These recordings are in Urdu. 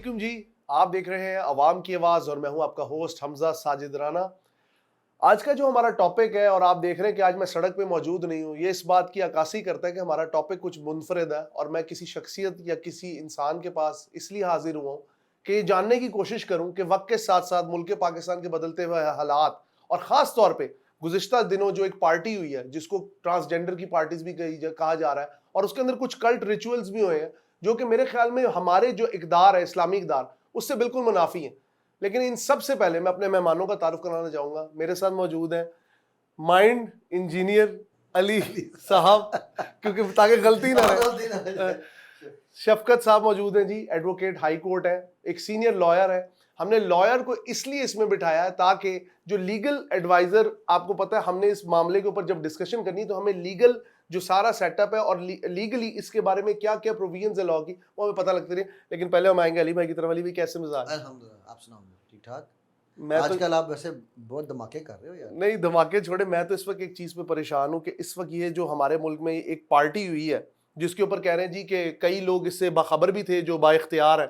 علیکم جی، آپ دیکھ رہے ہیں عوام کی آواز اور میں ہوں آپ کا ہوسٹ حمزہ ساجد رانا۔ آج کا جو ہمارا ٹاپک ہے، اور آپ دیکھ رہے ہیں کہ آج میں سڑک پہ موجود نہیں ہوں، یہ اس بات کی عکاسی کرتا ہے کہ ہمارا ٹاپک کچھ منفرد ہے، اور میں کسی شخصیت یا کسی انسان کے پاس اس لیے حاضر ہوا ہوں کہ یہ جاننے کی کوشش کروں کہ وقت کے ساتھ ساتھ ملک پاکستان کے بدلتے ہوئے حالات، اور خاص طور پہ گزشتہ دنوں جو ایک پارٹی ہوئی ہے جس کو ٹرانسجینڈر کی پارٹیز بھی کہا جا رہا ہے، اور اس کے اندر کچھ کلٹ ریچولز بھی ہوئے ہیں جو کہ میرے خیال میں ہمارے جو اقدار ہے، اسلامی اقدار، اس سے بالکل منافی ہیں۔ لیکن ان سب سے پہلے میں اپنے مہمانوں کا تعارف کرانا چاہوں گا۔ میرے ساتھ موجود ہیں مائنڈ انجینئر علی صاحب، کیونکہ تاکہ غلطی نہ رہے، شفقت صاحب موجود ہیں جی، ایڈوکیٹ ہائی کورٹ ہے، ایک سینئر لائر ہے۔ ہم نے لائر کو اس لیے اس میں بٹھایا ہے تاکہ جو لیگل ایڈوائزر، آپ کو پتہ ہے ہم نے اس معاملے کے اوپر جب ڈسکشن کرنی تو ہمیں لیگل جو سارا سیٹ اپ ہے اور لیگلی اس کے بارے میں کیا کیا پروویژنز ہے لا کی، وہ ہمیں پتہ لگتی رہی۔ لیکن پہلے ہم آئیں گے علی بھائی کی طرف۔ علی بھائی کیسے مزاج؟ الحمدللہ، آپ سناؤ؟ ٹھیک ٹھاک؟ میں آج تو کل آپ ویسے بہت دھماکے کر رہے ہو یار۔ نہیں دھماکے چھوڑے، میں تو اس وقت ایک چیز پہ پریشان ہوں کہ اس وقت یہ جو ہمارے ملک میں ایک پارٹی ہوئی ہے جس کے اوپر کہہ رہے ہیں جی کہ کئی لوگ اس سے باخبر بھی تھے جو با اختیار ہیں،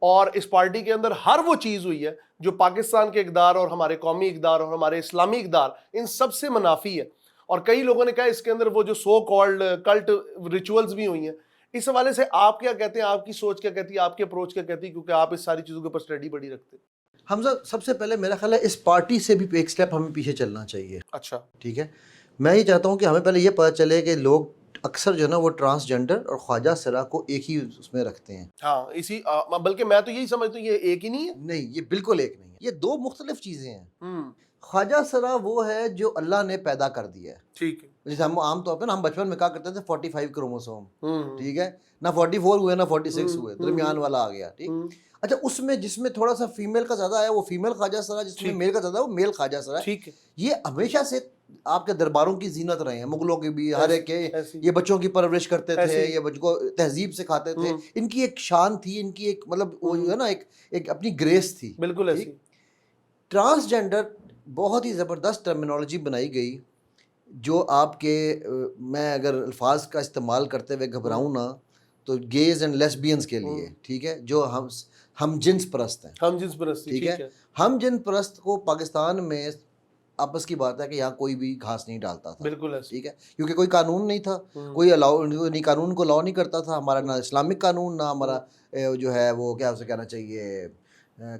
اور اس پارٹی کے اندر ہر وہ چیز ہوئی ہے جو پاکستان کے اقدار اور ہمارے قومی اقدار اور ہمارے اسلامی اقدار ان سب سے منافی ہے۔ اور کئی لوگوں نے کہا اس کے اندر وہ جو سو کالڈ کلٹ ریچولز بھی ہوئی ہیں۔ اس حوالے سے آپ کیا کہتے ہیں؟ آپ کی سوچ کیا کہتی ہے؟ آپ کی اپروچ کیا کہتی ہے؟ کیونکہ آپ اس ساری چیزوں کے اوپر اسٹڈی بڑی رکھتے ہیں۔ حمزہ، سب سے پہلے میرا خیال ہے اس پارٹی سے بھی ایک سٹیپ ہمیں پیچھے چلنا چاہیے۔ اچھا، ٹھیک ہے، میں یہ چاہتا ہوں کہ ہمیں پہلے یہ پتہ چلے کہ لوگ اکثر جو ہے نا وہ ٹرانسجینڈر اور خواجہ سرا کو ایک ہی اس میں رکھتے ہیں۔ ہاں، اسی بلکہ میں تو یہی سمجھتا ہوں یہ ایک ہی نہیں ہے۔ نہیں، یہ بالکل ایک نہیں ہے، یہ دو مختلف چیزیں ہیں۔ ہوں، خواجہ سرا وہ ہے جو اللہ نے پیدا کر دیا ہے، ٹھیک ہے۔ جیسے ہم عام طور پہ نا ہم بچپن میں کہا کرتے تھے 45 کروموسوم، ہوں، ٹھیک ہے، نہ 44 ہوئے نہ 46 ہوئے، درمیان والا آ گیا، ٹھیک۔ ہوں، اچھا، اس میں جس میں تھوڑا سا فیمیل کا زیادہ ہے وہ فیمیل خواجہ سرا، جس میں میل کا زیادہ ہے وہ میل خواجہ سرا ہے۔ ٹھیک ہے۔ یہ ہمیشہ سے آپ کے درباروں کی زینت رہے ہیں، مغلوں کی بھی، ہر ایک کے ایسی یہ بچوں کی پرورش کرتے تھے، ایسی یہ بچوں کو تہذیب سکھاتے تھے، ان کی ایک شان تھی، ان کی ایک مطلب وہ جو ہے نا ایک اپنی گریس تھی، بالکل ایسی۔ ٹرانسجینڈر بہت ہی زبردست ٹرمینالوجی بنائی گئی جو آپ کے میں اگر الفاظ کا استعمال کرتے ہوئے گھبراؤں نا تو گیز اینڈ لیسبینز کے لیے، ٹھیک ہے، جو ہم جنس پرست ہیں، ہم جنس پرستی، ٹھیک ہے۔ ہم جنس پرست کو پاکستان میں آپس کی بات ہے کہ یہاں کوئی بھی گھاس نہیں ڈالتا تھا، بالکل ایسی، ٹھیک ہے، کیونکہ کوئی قانون نہیں تھا، کوئی قانون کو الاؤ نہیں کرتا تھا، ہمارا نہ اسلامک قانون، نہ ہمارا جو ہے وہ کیا اسے کہنا چاہیے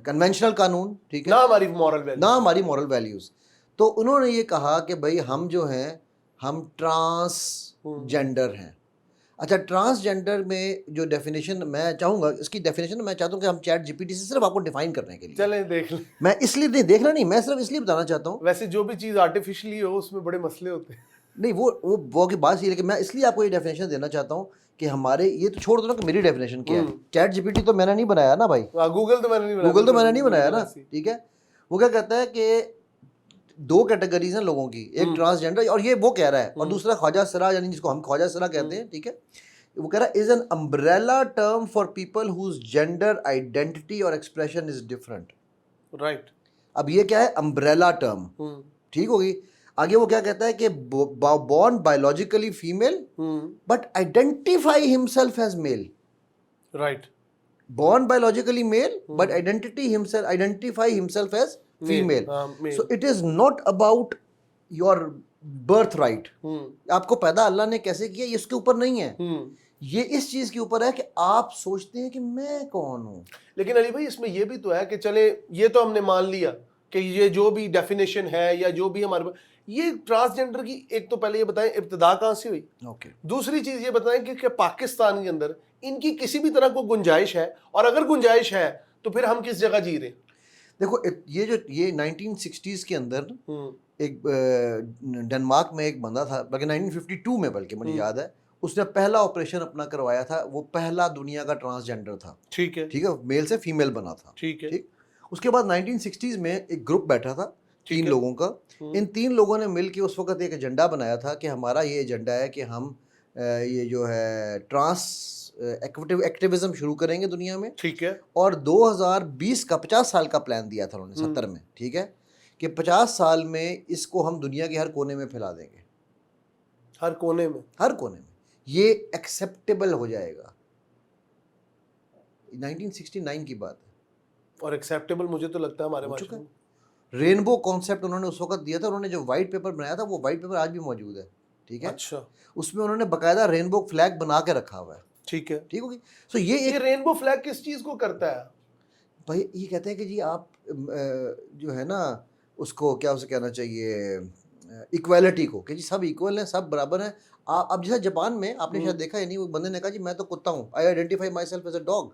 کنونشنل قانون، ٹھیک ہے، نہ ہماری مورل ویلیو، نہ ہماری مورل ویلیوز۔ تو انہوں نے یہ کہا کہ بھائی ہم جو ہیں ہم ٹرانس جینڈر ہیں۔ اچھا، ٹرانس جینڈر میں جو ڈیفینیشن میں چاہوں گا، اس کی ڈیفینیشن میں چاہتا ہوں کہ ہم چیٹ جی پی ٹی سے صرف آپ کو ڈیفائن کرنے کے لیے، چلیں دیکھ لیں۔ میں اس لیے نہیں دیکھنا، نہیں، میں صرف اس لیے بتانا چاہتا ہوں، ویسے جو بھی چیز آرٹیفیشلی ہو اس میں بڑے مسئلے ہوتے ہیں۔ نہیں وہ کی بات صحیح ہے، لیکن میں اس لیے آپ کو یہ ڈیفینیشن دینا چاہتا ہوں کہ ہمارے یہ تو چھوڑ دو نا کہ میری ڈیفینیشن کیا ہے، چیٹ جی پی ٹی تو میں نے نہیں بنایا نا بھائی، گوگل تو میں نے نہیں بنایا، گوگل تو میں نے نہیں بنایا نا، ٹھیک ہے۔ وہ کیا کہتا ہے کہ دو کیٹیگریز ہیں لوگوں کی، ایک ٹرانسجینڈر، اور یہ وہ کہہ رہا ہے، اور دوسرا خواجہ سرا، یعنی جس کو ہم خواجہ سرا کہتے ہیں، ٹھیک ہے۔ وہ کہہ رہا ہے is an umbrella term for people whose gender identity or expression is different, right. اب یہ کیا ہے؟ امبریلا ٹرم، ٹھیک ہوگی۔ آگے وہ کیا کہتا ہے کہ born biologically female but identify himself as mile, right, born biologically male but identify himself as female. So it is not about your birthright. آپ کو پیدا اللہ نے کیسے کیا یہ اس کے اوپر نہیں ہے، یہ اس چیز کے اوپر ہے کہ آپ سوچتے ہیں کہ میں کون ہوں۔ لیکن علی بھائی اس میں یہ بھی تو ہے کہ چلے یہ تو ہم نے مان لیا کہ یہ جو بھی ڈیفینیشن ہے یا جو بھی ہمارے یہ ٹرانسجینڈر کی، ایک تو پہلے یہ بتائیں ابتدا کہاں سے ہوئی، دوسری چیز یہ بتائیں کہ پاکستان کے اندر ان کی کسی بھی طرح کو گنجائش ہے، اور اگر گنجائش ہے تو پھر ہم کس جگہ جی رہے ہیں؟ دیکھو یہ 1960s کے اندر ایک ڈنمارک میں ایک بندہ تھا، بلکہ 1952 میں، بلکہ مجھے یاد ہے، اس نے پہلا آپریشن اپنا کروایا تھا، وہ پہلا دنیا کا ٹرانسجینڈر تھا، ٹھیک ہے، میل سے فیمیل بنا تھا، ٹھیک ہے۔ اس کے بعد 1960s میں ایک گروپ بیٹھا تھا 3 لوگوں کا، ان 3 لوگوں نے مل کے اس وقت ایک ایجنڈا بنایا تھا کہ ہمارا یہ ایجنڈا ہے کہ ہم یہ جو ہے ٹرانس ایکٹیویزم شروع کریں گے دنیا میں، ٹھیک ہے، اور 2020 کا 50 سال کا پلان دیا تھا انہوں نے 70 میں، ٹھیک ہے، کہ 50 سال میں اس کو ہم دنیا کے ہر کونے میں پھیلا دیں گے، ہر کونے میں یہ ایکسیپٹیبل ہو جائے گا، 1969 کی بات ہے اور ایکسیپٹیبل مجھے تو لگتا ہے ہمارے ہو چکا معاشرے میں. ہے. رینبو کانسیپٹ انہوں نے اس وقت دیا تھا, انہوں نے جو وائٹ پیپر بنایا تھا وہ وائٹ پیپر آج بھی موجود ہے, ٹھیک ہے, اچھا اس میں انہوں نے باقاعدہ رینبو فلیگ بنا کے رکھا ہوا ہے, ٹھیک ہے. ٹھیک ہوگی. سو یہ یہ ایک رینبو فلیگ کس چیز کو کرتا ہے؟ بھائی یہ کہتے ہیں کہ جی آپ جو ہے نا اس کو کیا اسے کہنا چاہیے ایکویلٹی کو, کہ جی سب ایکول ہیں, سب برابر ہیں. اب جیسے جاپان میں آپ نے شاید دیکھا ہے نہیں, وہ بندے نے کہا جی میں تو کتا ہوں, I identify my self as a dog,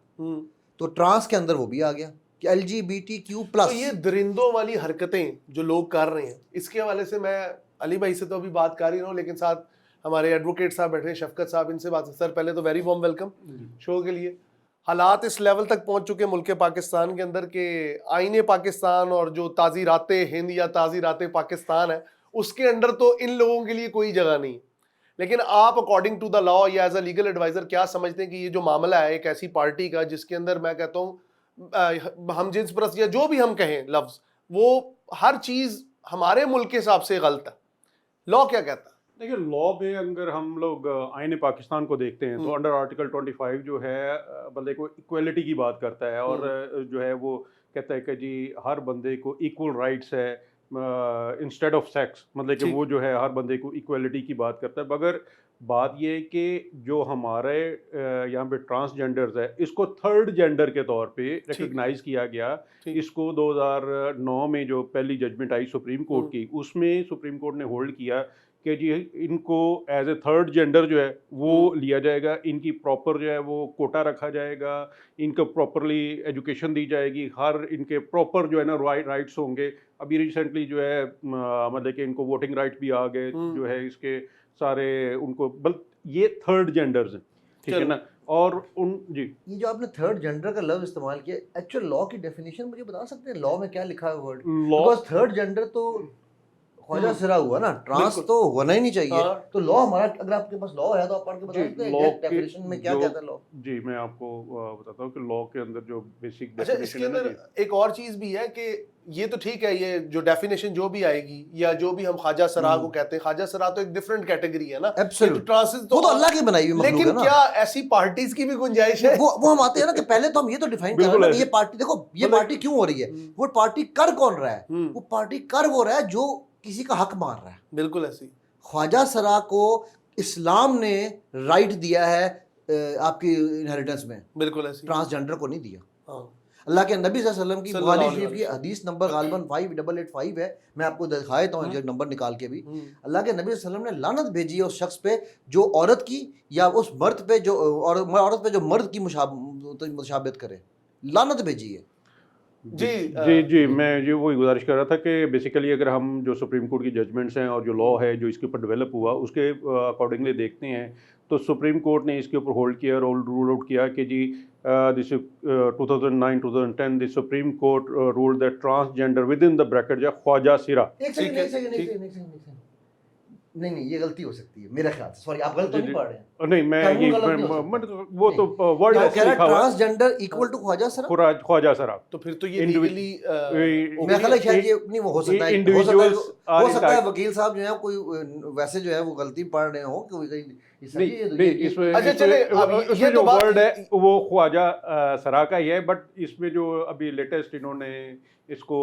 تو ٹرانس کے اندر وہ بھی آ گیا کہ LGBTQ+. تو یہ درندوں والی حرکتیں جو لوگ کر رہے ہیں, اس کے حوالے سے میں علی بھائی سے تو ابھی بات کر ہی رہا ہوں, لیکن ساتھ ہمارے ایڈوکیٹ صاحب بیٹھے ہیں, شفقت صاحب, ان سے بات. سر پہلے تو ویری وارم ویلکم شو کے لیے. حالات اس لیول تک پہنچ چکے ملک پاکستان کے اندر کہ آئین پاکستان اور جو تعزیرات ہند یا تعزیرات پاکستان ہے اس کے اندر تو ان لوگوں کے لیے کوئی جگہ نہیں. لیکن آپ اکارڈنگ ٹو دا لا یا ایز اے لیگل ایڈوائزر کیا سمجھتے ہیں کہ یہ جو معاملہ ہے ایک ایسی پارٹی کا جس کے اندر میں کہتا ہوں ہم جنس پرست یا جو بھی ہم کہیں لفظ, وہ ہر چیز ہمارے ملک کے حساب سے غلط ہے, لا کیا کہتا ہے؟ دیکھیے لا میں اگر ہم لوگ آئین پاکستان کو دیکھتے ہیں تو انڈر آرٹیکل 25 جو ہے بندے کو ایکویلٹی کی بات کرتا ہے, اور جو ہے وہ کہتا ہے کہ جی ہر بندے کو ایکول رائٹس ہے انسٹیڈ آف سیکس, مطلب کہ وہ جو ہے ہر بندے کو ایکویلٹی کی بات کرتا ہے. مگر بات یہ ہے کہ جو ہمارے یہاں پہ ٹرانسجینڈرز ہے اس کو تھرڈ جینڈر کے طور پہ ریکگنائز کیا گیا. اس کو 2009 میں جو پہلی ججمنٹ آئی سپریم کورٹ کی, اس میں سپریم کورٹ نے ہولڈ کیا کہ جی ان کو ایز اے تھرڈ جینڈر جو ہے وہ لیا جائے گا, ان کی پراپر جو ہے وہ کوٹا رکھا جائے گا, ان کو پراپرلی ایجوکیشن دی جائے گی, ہر ان کے پراپر جو ہے نا رائٹس ہوں گے. ابھی ریسنٹلی جو ہے مطلب کہ ان کو ووٹنگ رائٹ بھی آ گئے, جو ہے اس کے سارے ان کو یہ تھرڈ جینڈرز ہیں, ٹھیک ہے نا. اور ان جی یہ جو آپ نے تھرڈ جینڈر کا لفظ استعمال کیا, ایکچوئل لا کی ڈیفینیشن مجھے بتا سکتے ہیں لا میں کیا لکھا ہے ورڈ؟ بیکاز تھرڈ جینڈر تو خواجہ سرا ہوا نا, ٹرانس تو ہونا ہی نہیں چاہیے. تو لا ہمارا, اگر آپ کے پاس لا ہے تو آپ پڑھ کے بتا سکتے ہیں ڈیفینیشن میں کیا کہتا ہے لا. جی میں آپ کو بتاتا ہوں کہ لا کے اندر جو بیسک اچھا اس کے اندر ایک اور چیز بھی ہے کہ یہ تو ٹھیک ہے, یہ جو ڈیفینیشن جو بھی آئے گی یا جو بھی ہم خواجہ سرا کو کہتے ہیں, خواجہ سرا تو ایک ڈفرینٹ کیٹیگری ہے نا, وہ تو اللہ کی بنائی ہوئی مخلوق ہے نا. لیکن کیا ایسی پارٹیز کی بھی گنجائش ہے؟ وہ ہم آتے ہیں نا کہ پہلے تو ہم یہ تو ڈیفائن کر رہے ہیں یہ پارٹی, دیکھو یہ پارٹی کیوں ہو رہی ہے, وہ پارٹی کر کون رہا ہے, وہ پارٹی کر وہ رہا ہے جو کسی کا حق مار رہا ہے. بالکل ایسی. خواجہ سرا کو اسلام نے رائٹ دیا ہے آپ کی انہیریٹنس میں, بالکل ایسی. ٹرانسجینڈر کو نہیں دیا. اللہ کے نبی صلی اللہ علیہ وسلم کی بخاری شریف کی حدیث نمبر غالباً 5885 ہے, میں آپ کو دکھا دیتا ہوں یہ نمبر نکال کے بھی. اللہ کے نبی صلی اللہ علیہ وسلم نے لعنت بھیجی ہے اس شخص پہ جو عورت کی یا اس مرد پہ جو عورت پہ جو مرد کی مشابہت کرے, لعنت بھیجی ہے. جی میں یہ وہی گزارش کر رہا تھا کہ بیسیکلی اگر ہم جو سپریم کورٹ کی ججمنٹس ہیں اور جو لا ہے جو اس کے اوپر ڈیولپ ہوا اس کے اکارڈنگلی دیکھتے ہیں تو سپریم کورٹ نے اس کے اوپر ہولڈ کیا, رول آؤٹ کیا کہ جی دس 2009-2010 the supreme court rule that transgender with in the bracket جو خواجہ سرا. نہیں یہ غلطی ہو سکتی ہے میرے خیال سے, سوری آپ غلط نہیں پڑھ رہے ہیں. نہیں میں وہ تو ورڈ ٹرانسجینڈر ایکول ٹو خواجہ سرا, خواجہ سرا. تو پھر تو یہ لیگلی میرا خیال ہے شاید یہ نہیں وہ ہو سکتا ہے وکیل صاحب جو ہیں کوئی ویسے جو ہے وہ غلطی پڑھ رہے ہوں کہ اس میں جو ورڈ ہے وہ خواجہ سرا کا ہی ہے, بٹ اس میں جو ابھی لیٹسٹ انہوں نے اس کو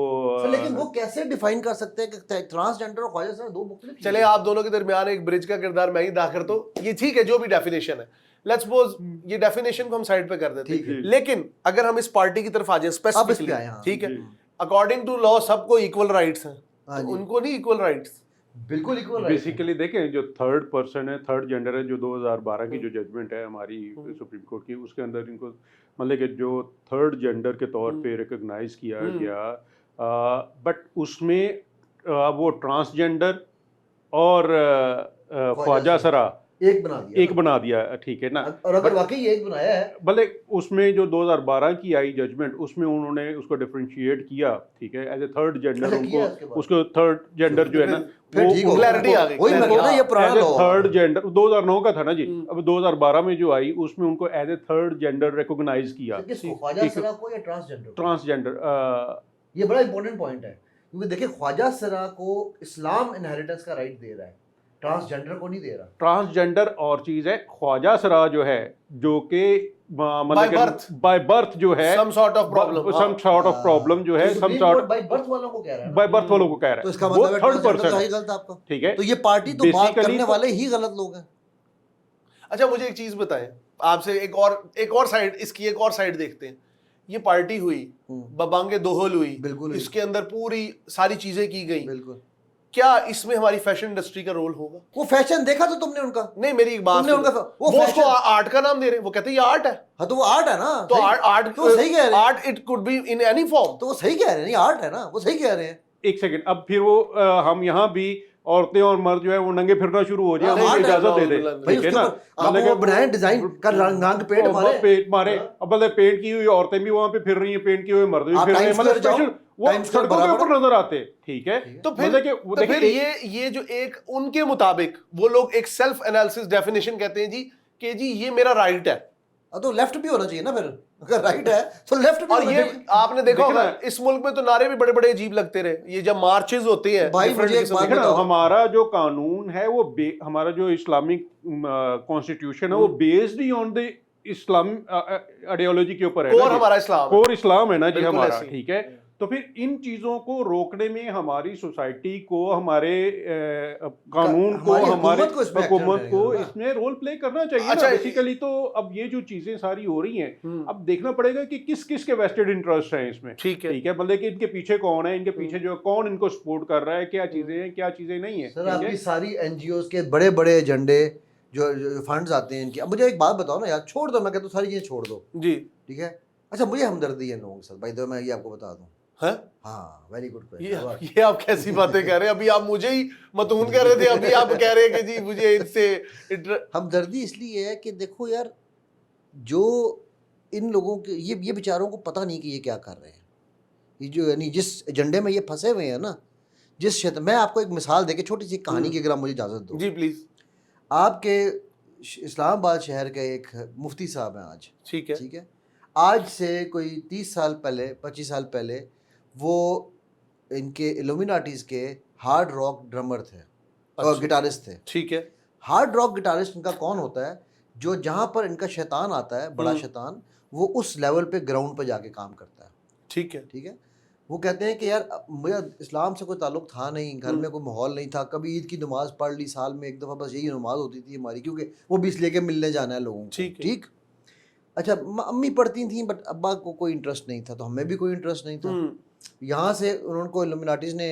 لیکن وہ کیسے ڈیفائن کر سکتے ہیں کہ ٹرانسجینڈر اور خواجہ سرا دو مختلف. چلے آپ دونوں کے درمیان ایک برج کا کردار میں ہی ادا کرتا ہوں, یہ ٹھیک ہے جو بھی ڈیفینیشن ہے, لیٹس سپوز یہ ڈیفینیشن کو ہم سائڈ پہ کر دیتے ہیں, لیکن اگر ہم اس پارٹی کی طرف آ جائیں اسپیسیفکلی, ٹھیک ہے, اکارڈنگ ٹو لا سب کو ایکول رائٹس ہیں, ان کو نہیں ایکول رائٹس. بالکل ایکول. بیسیکلی دیکھیں جو تھرڈ پرسن ہے, تھرڈ جینڈر ہے, جو 2012 کی جو ججمنٹ ہے ہماری سپریم کورٹ کی, اس کے اندر ان کو مطلب کہ جو تھرڈ جینڈر کے طور پہ ریکگنائز کیا گیا, بٹ اس میں وہ ٹرانسجینڈر اور خواجہ سرا ایک بنا دیا, ٹھیک ہے نا. اور اگر واقعی ایک بنایا ہے بھلے اس میں جو 2012 کی آئی ججمنٹ اس میں انہوں نے اس کو ڈیفرینشیٹ کیا, ٹھیک ہے, ایز اے تھرڈ جینڈر ان کو اس کو تھرڈ جینڈر جو ہے نا تھرڈ جینڈر 2009 کا تھا نا جی, اب 2012 میں جو آئی اس میں ان کو as a third gender recognize کیا. ٹرانسجینڈر یہ بڑا امپورٹنٹ پوائنٹ ہے کیونکہ دیکھیں خواجہ سرا کو اسلام انہیریٹنس کا رائٹ دے رہا ہے, ٹرانسجینڈر کو نہیں دے رہا. ٹرانسجینڈر اور چیز ہے. خواجہ سرا جو ہے جو کہ بائی برتھ جو ہے سم سارٹ آف پرابلم جو ہے سم سارٹ بائی برتھ والوں کو کہہ رہا ہے, بائی برتھ والوں کو کہہ رہا تو ہے, اس کا وہ مطلب تھرڈ پرسن ہے غلط آپ کا. ٹھیک ہے, تو یہ پارٹی تو بات Basically کرنے تو- والے ہی غلط لوگ ہیں. اچھا مجھے ایک چیز بتائیں آپ سے, ایک اور سائڈ اس کی, ایک اور سائڈ دیکھتے ہیں. یہ پارٹی ہوئی, ببانگ دوہل ہوئی, بالکل اس کے اندر پوری ساری چیزیں کی گئی, بالکل. کیا اس میں ہماری فیشن انڈسٹری کا رول ہوگا؟ وہ فیشن دیکھا تو تم نے ان کا, نہیں میری ایک بات تم نے ان کا وہ اس کو آرٹ کا نام دے رہے ہیں, وہ کہتے ہیں یہ آرٹ ہے. ہاں تو وہ آرٹ ہے نا, تو آرٹ تو صحیح کہہ رہے ہیں, art it could be in any form. تو وہ صحیح کہہ رہے ہیں, نہیں آرٹ ہے نا, وہ صحیح کہہ رہے ہیں. ایک سیکنڈ, اب پھر وہ ہم یہاں بھی عورتیں اور مرد جو ہے وہ ننگے پھرنا شروع ہو جائے, ہمیں اجازت دے دیں, بھائی اس کے اوپر آپ وہ بنائیں ڈیزائن کر, رنگ پیٹ مارے, اب بلے پینٹ کی ہوئی عورتیں بھی وہاں پہ پھر رہی ہیں, پینٹ کی ہوئے مرد بھی پھر رہے ہیں, مطلب اسپیشل وہ سڑکوں کے اوپر نظر آتے. ٹھیک ہے, تو پھر یہ جو ایک ان کے مطابق وہ لوگ ایک سیلف انالیسس ڈیفینیشن کہتے ہیں جی کہ جی یہ میرا رائٹ ہے, تو لیفٹ بھی ہونا چاہیے نا پھر, اگر رائٹ ہے تو لیفٹ بھی. اور یہ آپ نے دیکھا ہوگا اس ملک میں تو نعرے بھی بڑے بڑے عجیب لگتے رہے, یہ جب مارچز ہوتے ہیں. بھائی مجھے ایک بات بتاؤ, ہمارا جو قانون ہے وہ ہمارا جو اسلامک کانسٹیٹیوشن ہے وہ بیسڈ ہی آن دی اسلام آئیڈیالوجی کے اوپر ہے, اور ہمارا اسلام اور اسلام ہے نا جی ہمارا. ٹھیک ہے, تو پھر ان چیزوں کو روکنے میں ہماری سوسائٹی کو, ہمارے قانون کو, ہمارے حکومت کو اس میں رول پلے کرنا چاہیے نا بیسیکلی. تو اب یہ جو چیزیں ساری ہو رہی ہیں, اب دیکھنا پڑے گا کہ کس کس کے ویسٹڈ انٹرسٹ ہیں اس میں. ٹھیک ہے, مطلب کہ ان کے پیچھے کون ہے, ان کے پیچھے جو کون ان کو سپورٹ کر رہا ہے, کیا چیزیں ہیں کیا چیزیں نہیں ہیں. سر آپ کی ساری این جی اوز کے بڑے بڑے ایجنڈے جو فنڈز آتے ہیں ان کے, اب مجھے ایک بات بتاؤ نا یار, چھوڑ دو, میں کہتا ہوں ساری چیزیں چھوڑ دو جی. ٹھیک ہے. اچھا مجھے ہمدردی ہے لوگوں کے ساتھ, بھائی تو میں یہ آپ کو بتا دوں. ہاں ویری گڈ. یہ آپ کیسی باتیں کہہ رہے ہیں, ابھی آپ مجھے ہی متون کہہ رہے تھے, ابھی آپ کہہ رہے ہیں کہ جی مجھے ان سے ہمدردی اس لیے ہے کہ دیکھو یار, جو ان لوگوں کے یہ بیچاروں کو پتہ نہیں کہ یہ کیا کر رہے ہیں, یہ جو یعنی جس ایجنڈے میں یہ پھنسے ہوئے ہیں نا, جس شیطان. میں آپ کو ایک مثال دے کے چھوٹی سی کہانی کی اگر آپ مجھے اجازت دو. جی پلیز. آپ کے اسلام آباد شہر کے ایک مفتی صاحب ہیں آج, ٹھیک ہے, ٹھیک ہے, آج سے کوئی 30 سال پہلے 25 سال پہلے وہ ان کے ایلومیناٹیز کے ہارڈ راک ڈرمر تھے اور گٹارسٹ تھے. ٹھیک ہے. ہارڈ راک گٹارسٹ ان کا کون ہوتا ہے, جو جہاں پر ان کا شیطان آتا ہے, بڑا شیطان, وہ اس لیول پہ گراؤنڈ پہ جا کے کام کرتا ہے. ٹھیک ہے, ٹھیک ہے. وہ کہتے ہیں کہ یار مجھے اسلام سے کوئی تعلق تھا نہیں, گھر میں کوئی ماحول نہیں تھا, کبھی عید کی نماز پڑھ لی سال میں ایک دفعہ, بس یہی نماز ہوتی تھی ہماری, کیونکہ وہ بھی اس لے کے ملنے جانا ہے لوگوں کو. ٹھیک. اچھا امی پڑھتی تھیں بٹ ابا کو کوئی انٹرسٹ نہیں تھا, تو ہمیں بھی کوئی انٹرسٹ نہیں تھا. یہاں سے انہوں کو ایلومیناٹیز نے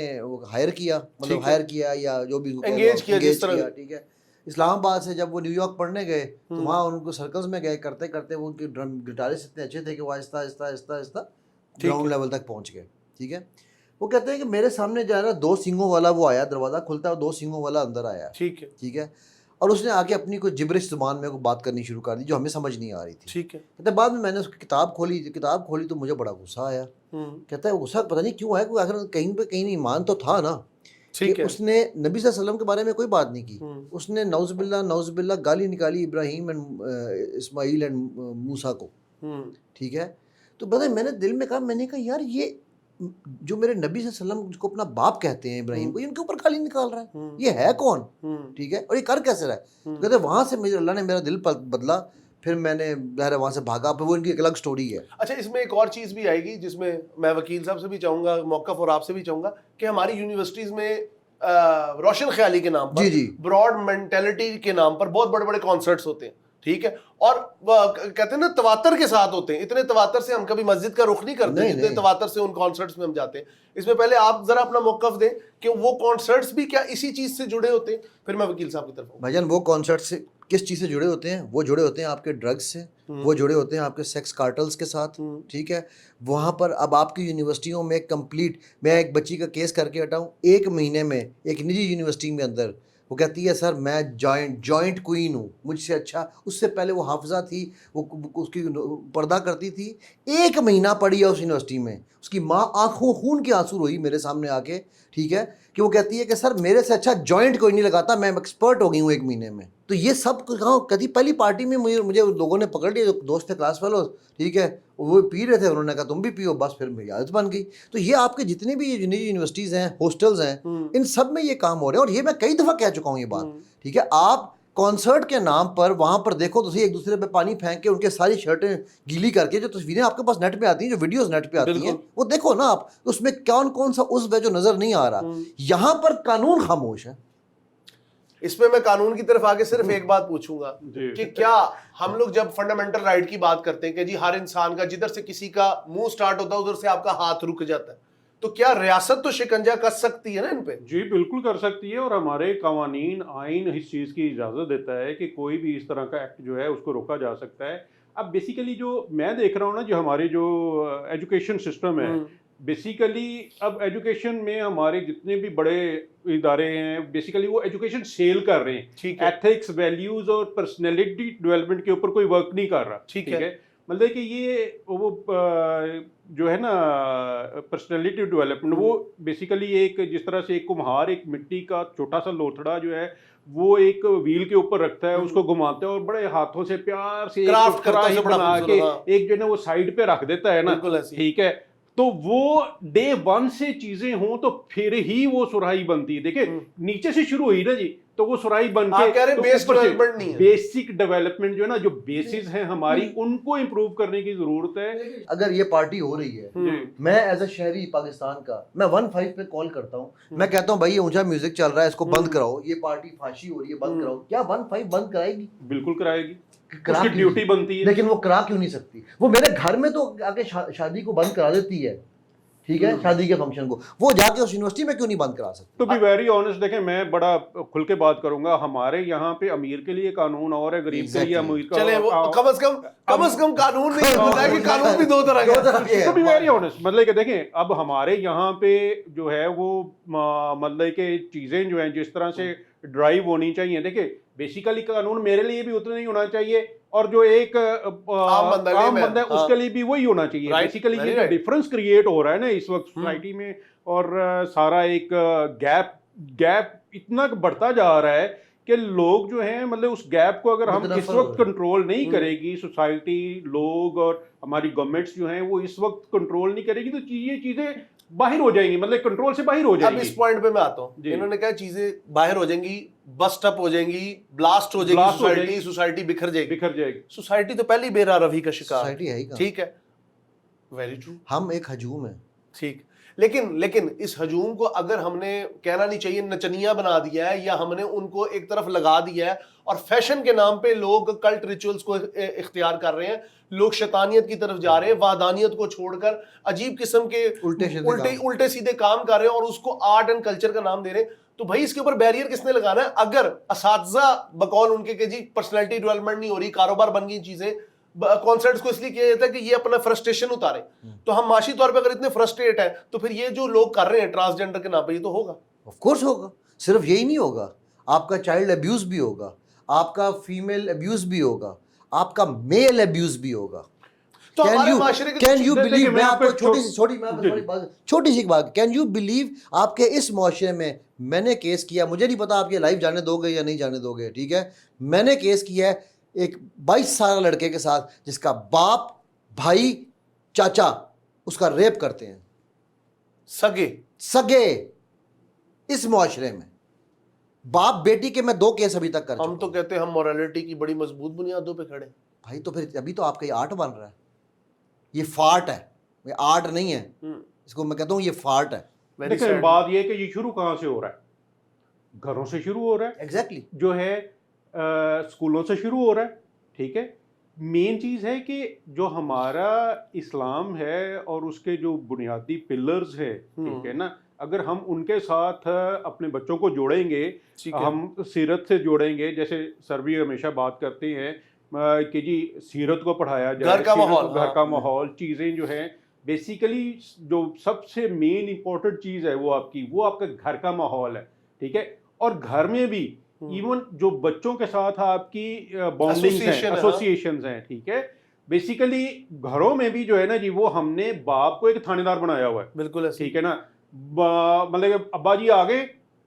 ہائر کیا, مطلب ہائر کیا یا جو بھی انگیج کیا. ٹھیک ہے. اسلام آباد سے جب وہ نیو یارک پڑھنے گئے تو وہاں ان کو سرکلز میں گئے, کرتے کرتے وہ ان کے گٹارسٹ اتنے اچھے تھے کہ وہ آہستہ آہستہ آہستہ آہستہ گراؤنڈ لیول تک پہنچ گئے. ٹھیک ہے. وہ کہتے ہیں کہ میرے سامنے جو ہے نا 2 سینگوں والا وہ آیا, دروازہ کھلتا ہے اور 2 سینگوں والا اندر آیا. ٹھیک ہے. ٹھیک ہے. اور اس نے آ کے اپنی کوئی جبرش زبان میں بات کرنی شروع کر دی جو ہمیں سمجھ نہیں آ رہی تھی. ٹھیک ہے. کہتے بعد میں نے اس کی کتاب کھولی تو مجھے بڑا غصہ آیا. کہتا ہے غصہ پتہ نہیں کیوں آیا, آخر کہیں پہ کہیں ایمان تو تھا نا. کہ اس نے نبی صلی اللہ علیہ وسلم کے بارے میں کوئی بات نہیں کی, اس نے نعوذ باللہ گالی نکالی ابراہیم اینڈ اسماعیل اینڈ موسیٰ کو. ٹھیک ہے. تو پتہ میں نے دل میں کہا, میں نے کہا یار یہ جو میرے نبی صلی اللہ علیہ وسلم کو اپنا باپ کہتے ہیں ابراہیم کو, ان کے اوپر گالی نکال رہا ہے, یہ ہے کون؟ ٹھیک ہے. اور یہ کر کیسے رہا ہے؟ کہتے وہاں سے اللہ نے میرا دل بدلا, پھر میں نے وہاں سے بھاگا, پھر وہ ان کی ایک الگ سٹوری ہے. اچھا اس میں ایک اور چیز بھی آئے گی جس میں میں وکیل صاحب سے بھی چاہوں گا موقف, اور آپ سے بھی چاہوں گا کہ ہماری یونیورسٹیز میں روشن خیالی کے نام پر, براڈ مینٹلٹی کے نام پر بہت بڑے بڑے کانسرٹس ہوتے ہیں. ٹھیک ہے. اور کہتے ہیں نا تواتر کے ساتھ ہوتے ہیں, اتنے تواتر سے ہم کبھی مسجد کا رخ نہیں کرتے جتنے تواتر سے ان کانسرٹس میں ہم جاتے ہیں. اس میں پہلے آپ ذرا اپنا موقف دیں کہ وہ کانسرٹس بھی کیا اسی چیز سے جڑے ہوتے ہیں, پھر میں وکیل صاحب کی طرف ہوں. بھائی جان وہ کانسرٹس کس چیز سے جڑے ہوتے ہیں؟ وہ جڑے ہوتے ہیں آپ کے ڈرگز سے, وہ جڑے ہوتے ہیں آپ کے سیکس کارٹلز کے ساتھ. ٹھیک ہے. وہاں پر اب آپ کی یونیورسٹیوں میں کمپلیٹ, میں ایک بچی کا کیس کر کے ہٹاؤں, 1 مہینے میں ایک نجی یونیورسٹی میں اندر وہ کہتی ہے سر میں جوائنٹ کوئین ہوں, مجھ سے اچھا. اس سے پہلے وہ حافظہ تھی, وہ اس کی پردہ کرتی تھی, 1 مہینہ پڑھی ہے اس یونیورسٹی میں. اس کی ماں آنکھوں خون کے آنسو روئی میرے سامنے آ کے. ٹھیک ہے. کہ وہ کہتی ہے کہ سر میرے سے اچھا جوائنٹ کوئی نہیں لگاتا, میں ایکسپرٹ ہو گئی ہوں 1 مہینے میں. تو یہ سب کہاں کبھی پہلی پارٹی میں مجھے لوگوں نے پکڑ لیا، دوست تھے کلاس فیلوز، ٹھیک ہے، وہ پی رہے تھے، انہوں نے کہا تم بھی پیو، بس پھر میری عادت بن گئی۔ تو یہ آپ کے جتنے بھی یونیورسٹیز ہیں، ہاسٹلز ہیں، ان سب میں یہ کام ہو رہے ہیں، اور یہ میں کئی دفعہ کہہ چکا ہوں یہ بات، ٹھیک ہے۔ آپ کانسرٹ کے نام پر وہاں پر دیکھو تو صحیح، ایک دوسرے پہ پانی پھینک کے ان کے ساری شرٹیں گیلی کر کے جو تصویریں آپ کے پاس نیٹ پہ آتی ہیں، جو ویڈیوز نیٹ پہ آتی ہیں، وہ دیکھو نا آپ، اس میں کون سا عضو ہے جو نظر نہیں آ رہا۔ یہاں پر قانون خاموش ہے۔ اس میں قانون کی طرف آگے صرف ایک بات پوچھوں گا کہ کیا ہم لوگ جب فنڈامنٹل رائٹ کی بات کرتے ہیں کہ جی ہر انسان کا جدھر سے کسی کا منہ سٹارٹ ہوتا ہے ادھر سے آپ کا ہاتھ رک جاتا ہے، تو کیا ریاست تو شکنجہ کس سکتی ہے نا ان پہ؟ جی بالکل کر سکتی ہے، اور ہمارے قوانین، آئین اس چیز کی اجازت دیتا ہے کہ کوئی بھی اس طرح کا ایکٹ جو ہے اس کو روکا جا سکتا ہے۔ اب بیسیکلی جو میں دیکھ رہا ہوں نا، جو ہمارے جو ایجوکیشن سسٹم ہے، بیسیکلی اب ایجوکیشن میں ہمارے جتنے بھی بڑے ادارے ہیں، بیسیکلی وہ ایجوکیشن سیل کر رہے ہیں، ایتھکس، ویلیوز اور پرسنالٹی ڈیولپمنٹ کے اوپر کوئی ورک نہیں کر رہا، ٹھیک ہے۔ مطلب کہ یہ وہ جو ہے نا پرسنالٹی ڈیولپمنٹ، وہ بیسیکلی ایک جس طرح سے ایک کمہار ایک مٹی کا چھوٹا سا لوتھڑا جو ہے وہ ایک ویل کے اوپر رکھتا ہے، اس کو گھماتا ہے اور بڑے ہاتھوں سے پیار سے بنا کے ایک جو ہے نا وہ سائڈ پہ رکھ دیتا ہے نا، ٹھیک ہے۔ تو وہ ڈے ون سے چیزیں ہوں تو پھر ہی وہ سراہی بنتی ہے۔ دیکھیں نیچے سے شروع ہوئی نا جی، تو وہ سراہی بن کے بیسک ڈیولپمنٹ جو ہے نا، جو بیسز ہیں ہماری، ان کو امپروو کرنے کی ضرورت ہے۔ اگر یہ پارٹی ہو رہی ہے، میں ایز اے شہری پاکستان کا، میں 15 پہ کال کرتا ہوں، میں کہتا ہوں بھائی یہ اونچا میوزک چل رہا ہے، اس کو بند کراؤ، یہ پارٹی فحاشی ہو رہی ہے، بند کراؤ۔ کیا 15 بند کرائے گی؟ بالکل کرائے گی، اس کی ڈیوٹی بنتی ہے، لیکن وہ کرا کیوں نہیں سکتی؟ وہ میرے گھر میں تو آ کے شادی کو بند کرا دیتی ہے، ٹھیک ہے، شادی کے فنکشن کو، وہ جا کے اس یونیورسٹی میں کیوں نہیں بند کرا سکتے؟ تو بی ویری آنیسٹ، دیکھیں میں بڑا کھل کے بات کروں گا، ہمارے یہاں پہ امیر کے لیے قانون اور ہے، غریب کے لیے امیر کا، چلے وہ کم از کم قانون نہیں ہوتا ہے کہ قانون بھی دو طرح کے، تو بی ویری آنیسٹ، مطلب کہ دیکھیں اب ہمارے یہاں پہ جو ہے وہ مطلب کہ چیزیں جو ہیں جس طرح سے ڈرائیو ہونی چاہیے، دیکھیں بیسیکلی قانون میرے لیے بھی اتنا نہیں ہونا چاہیے، اور جو ایک عام بندہ ہے اس کے لیے بھی وہی ہونا چاہیے۔ بیسیکلی یہ جو ڈفرنس کریٹ ہو رہا ہے نا اس وقت سوسائٹی میں، اور سارا ایک گیپ اتنا بڑھتا جا رہا ہے کہ لوگ جو ہیں مطلب اس گیپ کو اگر ہم اس وقت کنٹرول نہیں کرے گی، سوسائٹی، لوگ اور ہماری گورنمنٹس جو ہیں وہ اس وقت کنٹرول نہیں کرے گی، تو یہ چیزیں باہر ہو جائیں گی، مطلب کنٹرول سے باہر ہو جائیں گی۔ اب اس پوائنٹ پہ میں آتا ہوں، انہوں نے کہا چیزیں باہر ہو جائیں گی، بسٹ اپ ہو جائیں گی، بلاسٹ ہو جائے گی، سوسائٹی بکھر جائے گی۔ سوسائٹی تو پہلی بے راہ روی کا شکار ہے، ٹھیک ہے، ویری ٹرو، ہم ایک ہجوم ہے، ٹھیک، لیکن اس ہجوم کو اگر ہم نے کہنا نہیں چاہیے نچنیا بنا دیا ہے، یا ہم نے ان کو ایک طرف لگا دیا ہے اور فیشن کے نام پہ لوگ کلٹ ریچولز کو اختیار کر رہے ہیں، لوگ شیطانیت کی طرف جا رہے ہیں، وحدانیت کو چھوڑ کر عجیب قسم کے الٹے سیدھے کام کر رہے ہیں، اور اس کو آرٹ اینڈ کلچر کا نام دے رہے ہیں، تو بھائی اس کے اوپر بیریئر کس نے لگانا ہے؟ اگر اساتذہ بقول ان کے کہ جی پرسنالٹی ڈیولپمنٹ نہیں ہو رہی، کاروبار بن گئی چیزیں، کانسرٹس کو اس لیے کیا جاتا ہے کہ یہ اپنا فرسٹریشن اتارے، تو ہم معاشی طور پہ اگر اتنے فرسٹریٹ ہیں تو پھر یہ جو لوگ کر رہے ہیں ٹرانسجینڈر کے نام پہ، یہ تو ہوگا، آف کورس ہوگا۔ صرف یہی نہیں ہوگا، آپ کا چائلڈ ابیوز بھی ہوگا، آپ کا فیمیل ابیوز بھی ہوگا، آپ کا میل ابیوز بھی ہوگا۔ کین یو بلیو، میں آپ کو چھوٹی سی بات، کین یو بلیو آپ کے اس معاشرے میں نے کیس کیا، مجھے نہیں پتا آپ یہ لائف جانے دو گے یا نہیں جانے دو گے، ٹھیک ہے، میں نے کیس کیا ہے ایک 22 سالہ لڑکے کے ساتھ جس کا باپ، بھائی، چاچا اس کا ریپ کرتے ہیں، سگے اس معاشرے میں، باپ بیٹی کے میں 2 کیس ابھی تک کر چکا ہوں۔ ہم تو کہتے ہیں ہم مورالٹی کی بڑی مضبوط بنیادوں پہ کھڑے ہیں بھائی، تو پھر ابھی تو آپ کا یہ آرٹ بن رہا ہے، یہ فارٹ ہے، یہ آرٹ نہیں ہے، اس کو میں کہتا ہوں یہ فارٹ ہے۔ لیکن بات یہ کہ یہ شروع کہاں سے ہو رہا ہے؟ گھروں سے شروع ہو رہا ہے، ایگزیکٹلی، جو ہے اسکولوں سے شروع ہو رہا ہے، ٹھیک ہے۔ مین چیز ہے کہ جو ہمارا اسلام ہے اور اس کے جو بنیادی پلرز ہے، ٹھیک ہے نا، اگر ہم ان کے ساتھ اپنے بچوں کو جوڑیں گے، ہم سیرت سے جوڑیں گے، جیسے سر بھی ہمیشہ بات کرتے ہیں کہ جی سیرت کو پڑھایا جائے، گھر کا ماحول، چیزیں جو ہیں بیسیکلی جو سب سے مین امپورٹنٹ چیز ہے وہ آپ کا گھر کا ماحول ہے، ٹھیک ہے۔ اور گھر میں بھی ایون جو بچوں کے ساتھ آپ کی بانڈنگز ہیں، ایسوسیشنز ہیں، ٹھیک ہے، بیسیکلی گھروں میں بھی جو ہے نا جی وہ ہم نے باپ کو ایک تھانے دار بنایا ہوا ہے، بالکل، ٹھیک ہے نا، مطلب کہ ابا جی آ گئے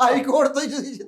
ਹਾਈ ਕੋਰਟ ਤੋਂ ਹੀ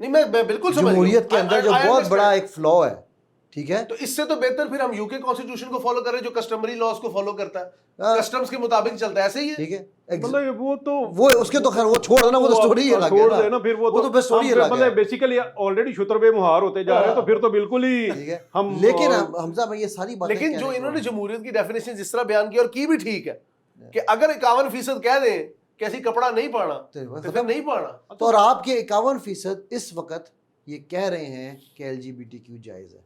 نہیں میں بالکل سمجھ جمہوریت کے اندر جو بہت بڑا ایک فلو ہے, ٹھیک ہے, تو اس سے تو بہتر پھر ہم یو کے کانسٹیٹیوشن کو فالو کریں جو کسٹمری لاز کو فالو کرتا ہے, کسٹمز کے مطابق چلتا ہے, ایسے ہی ہے. ٹھیک ہے, مطلب وہ اس کے تو خیر وہ چھوڑ دینا, وہ تو سٹوری ہے نا, پھر وہ تو سٹوری ہے, مطلب بیسیکلی آلریڈی شتر بے مہار ہوتے جا رہے ہیں, تو پھر تو بالکل ہی ٹھیک ہے. ہم لیکن حمزہ میں یہ ساری باتیں, لیکن جو انہوں نے جمہوریت کی ڈیفینیشن جس طرح بیان کی اور کی بھی ٹھیک ہے کہ اگر 51% کہہ دیں کہ ایسی کپڑا نہیں پانا تو پھر نہیں پانا. تو اور آپ کے 51% اس وقت یہ کہہ رہے ہیں کہ LGBTQ جائز ہے.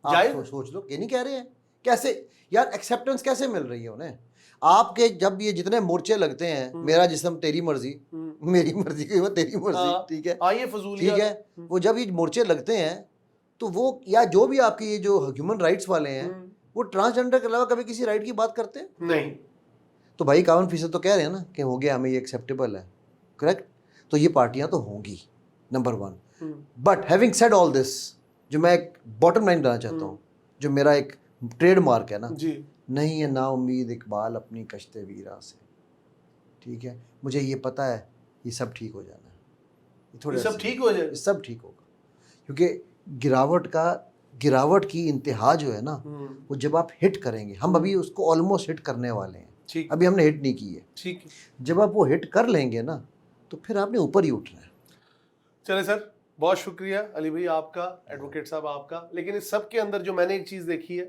آپ سوچ لو, یہ نہیں کہہ رہے ہیں, کیسے یار ایکسیپٹنس کیسے مل رہی ہے انہیں؟ آپ کے جب یہ جتنے مورچے لگتے ہیں, میرا جسم تیری مرضی, میری مرضی کی وہ تیری مرضی, ٹھیک ہے, یہ فضول ٹھیک ہے, وہ جب یہ مورچے لگتے ہیں تو وہ یا جو بھی آپ کے یہ جو ہیومن رائٹس والے ہیں وہ ٹرانسجنڈر کے علاوہ کبھی کسی رائٹ کی بات کرتے ہیں نہیں. تو بھائی 51% تو کہہ رہے ہیں نا کہ ہو گیا, ہمیں یہ ایکسیپٹیبل ہے, کریکٹ. تو یہ پارٹیاں تو ہوں گی نمبر 1. بٹ ہیونگ سیڈ آل دس, جو میں ایک باٹم لائن لانا چاہتا ہوں, جو میرا ایک ٹریڈ مارک ہے نا, نہیں ہے نا امید اقبال اپنی کشتے ویرا سے, ٹھیک ہے, مجھے یہ پتہ ہے یہ سب ٹھیک ہو جانا ہے, یہ سب ٹھیک ہو جائے, سب ٹھیک ہوگا, کیونکہ گراوٹ کی انتہا جو ہے نا, وہ جب آپ ہٹ کریں گے, ہم ابھی اس کو آلموسٹ ہٹ کرنے والے ہیں, ابھی ہم نے ہٹ نہیں کی ہے, ٹھیک ہے, جب آپ وہ ہٹ کر لیں گے نا تو پھر آپ نے اوپر ہی اٹھنا ہے. چلے سر, بہت شکریہ علی بھائی آپ کا, ایڈوکیٹ صاحب آپ کا. لیکن اس سب کے اندر جو میں نے ایک چیز دیکھی ہے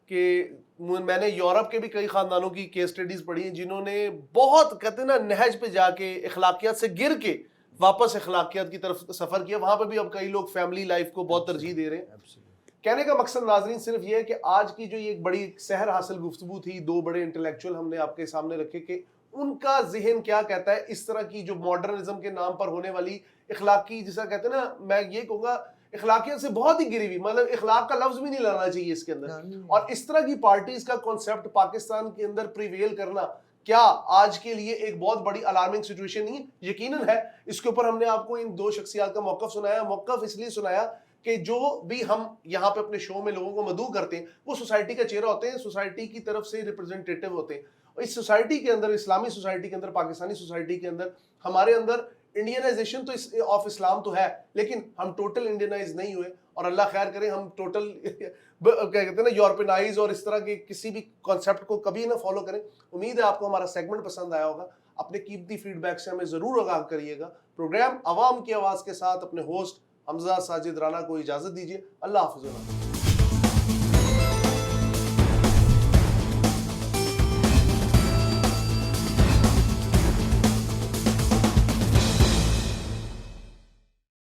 کہ میں نے یورپ کے بھی کئی خاندانوں کی کیس اسٹڈیز پڑھی ہیں جنہوں نے بہت کہتے ہیں نا نہج پہ جا کے اخلاقیات سے گر کے واپس اخلاقیات کی طرف سفر کیا. وہاں پہ بھی اب کئی لوگ فیملی لائف کو بہت ترجیح دے رہے ہیں. کہنے کا مقصد ناظرین صرف یہ ہے کہ آج کی جو یہ ایک بڑی سحر حاصل گفتگو تھی, 2 بڑے انٹلیکچوئل ہم نے آپ کے سامنے رکھے کہ ان کا ذہن کیا کہتا ہے اس طرح کی جو ماڈرنزم کے نام پر ہونے والی اخلاقی, جسا کہتے ہیں نا, میں یہ کہوں گا اخلاقیات سے بہت ہی گری ہوئی, مطلب اخلاق کا لفظ بھی نہیں لانا چاہیے اس کے اندر. اور اس طرح کی پارٹیز کا کنسپٹ پاکستان کے اندر پریویل کرنا کیا آج کے لیے ایک بہت بڑی الارمنگ سچویشن نہیں یقیناً ہے. اس کے اوپر ہم نے آپ کو ان 2 شخصیات کا موقف سنایا. موقف اس لیے سنایا کہ جو بھی ہم یہاں پہ اپنے شو میں لوگوں کو مدعو کرتے ہیں وہ سوسائٹی کا چہرہ ہوتے ہیں, سوسائٹی کی طرف سے ریپرزنٹیٹیو ہوتے ہیں. اور اس سوسائٹی کے اندر, اسلامی سوسائٹی کے اندر, پاکستانی سوسائٹی کے اندر, ہمارے اندر انڈینائزیشن تو آف اسلام تو ہے, لیکن ہم ٹوٹل انڈینائز نہیں ہوئے. اور اللہ خیر کرے ہم ٹوٹل کیا کہتے ہیں نا یورپینائز اور اس طرح کے کسی بھی کانسیپٹ کو کبھی نہ فالو کریں. امید ہے آپ کو ہمارا سیگمنٹ پسند آیا ہوگا. اپنے قیمتی فیڈ بیک سے ہمیں ضرور آگاہ کریے گا. پروگرام عوام کی آواز کے ساتھ اپنے ہوسٹ حمزہ ساجد رانا کو اجازت دیجیے. اللہ حافظ.